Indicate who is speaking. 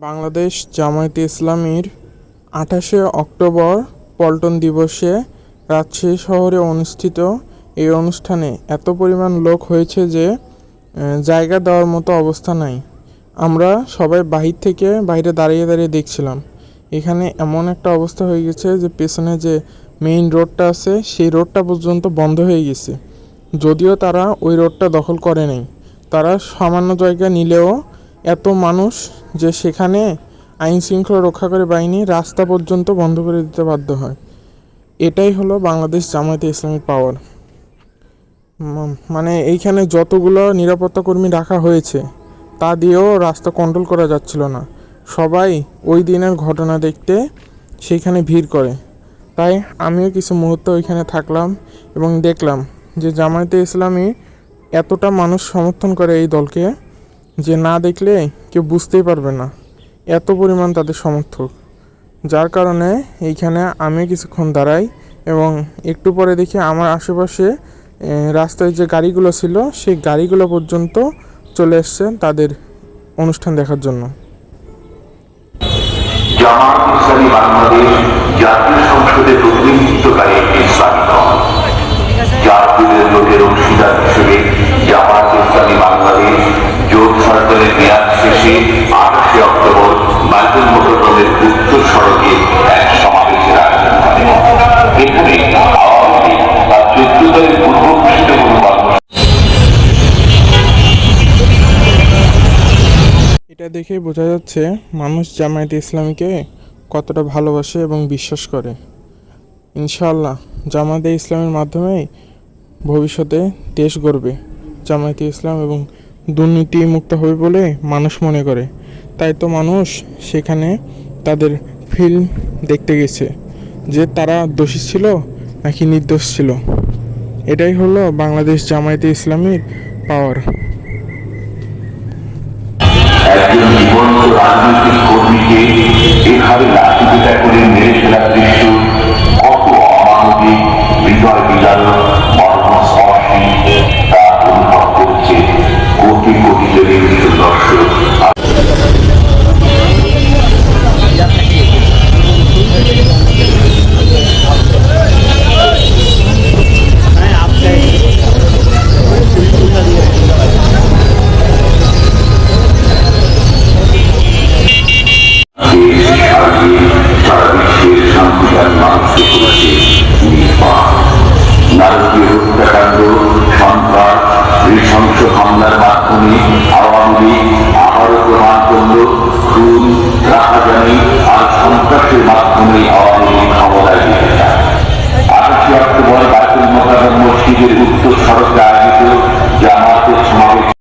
Speaker 1: বাংলাদেশ জামায়াতে ইসলামীর ২৮শে অক্টোবর পল্টন দিবসে রাজশাহী শহরে অনুষ্ঠিত এই অনুষ্ঠানে এত পরিমাণ লোক হয়েছে যে জায়গা দেওয়ার মতো অবস্থা নাই। আমরা সবাই বাইরে দাঁড়িয়ে দেখছিলাম। এখানে এমন একটা অবস্থা হয়ে গেছে যে পেছনে যে মেইন রোডটা আছে সেই রোডটা পর্যন্ত বন্ধ হয়ে গেছে। যদিও তারা ওই রোডটা দখল করে নাই, তারা সামান্য জায়গা নিলেও এত মানুষ যে সেখানে আইন শৃঙ্খলা রক্ষাকারী বাহিনী রাস্তা পর্যন্ত বন্ধ করে দিতে বাধ্য হয়। এটাই হলো বাংলাদেশ জামায়াতে ইসলামীর পাওয়ার। মানে এইখানে যতগুলো নিরাপত্তা কর্মী রাখা হয়েছে তা দিয়েও রাস্তা কন্ট্রোল করা যাচ্ছিল না। সবাই ওই দিনের ঘটনা দেখতে সেইখানে ভিড় করে। তাই আমিও কিছু মুহূর্ত ওইখানে থাকলাম এবং দেখলাম যে জামায়াতে ইসলামী এতটা মানুষ সমর্থন করে এই দলকে যে না দেখলে কেউ বুঝতেই পারবে না এত পরিমাণ তাদের সমর্থক। যার কারণে এইখানে আমি কিছুক্ষণ দাঁড়াই এবং একটু পরে দেখি আমার আশেপাশে রাস্তায় যে গাড়িগুলো ছিল সেই গাড়িগুলো পর্যন্ত চলে এসছে তাদের অনুষ্ঠান দেখার জন্য।
Speaker 2: জামায়াত ইসলামী বাংলাদেশ জাতীয় সংসদে প্রতিনিধিত্বকারী একটি ইসলামী দল। জাতীয় লোকের অংশীদার হিসেবে জামায়াত ইসলামী বাংলাদেশ জোট সরকারের মেয়াদ শেষে ২৮শে অক্টোবর বাইতুল মোকাররমের উত্তর সড়কে এক সমাবেশের আয়োজন করে। এখানে আওয়ামী লীগ বা ১৪ দলের পূর্ব ঘোষিত
Speaker 1: এটা দেখেই বোঝা যাচ্ছে মানুষ জামায়াতে ইসলামীকে কতটা ভালোবাসে এবং বিশ্বাস করে। ইনশাআল্লাহ জামায়াতে ইসলামের মাধ্যমেই ভবিষ্যতে দেশ গড়বে জামায়াতে ইসলাম এবং দুর্নীতি মুক্ত হবে বলে মানুষ মনে করে। তাই তো মানুষ সেখানে তাদের ফিল্ম দেখতে গেছে যে তারা দোষী ছিল নাকি নির্দোষ ছিল। এটাই হলো বাংলাদেশ জামায়াতে ইসলামীর পাওয়ার।
Speaker 2: একজন জীবন্ত রাজনৈতিক কর্মীকে এভাবে লাঠিপেটা করে মেরে ফেলার দৃশ্য কত অমানবিক, হৃদয় বিদারক, মর্মস্পর্শী তা অনুভব করছে কোটি কোটি টেলিভিশন দর্শক। নারকীয় হত্যাকাণ্ড, সন্ত্রাস, নৃশংস হামলার মাধ্যমে আওয়ামী লীগ আবারও প্রমাণ করল খুন, রাহাজানি আর সন্ত্রাসের মাধ্যমে আওয়ামী লীগ ক্ষমতায় যেতে চায়। ২৮শে অক্টোবর বাইতুল মোকাররম মসজিদের উত্তর সড়কে আয়োজিত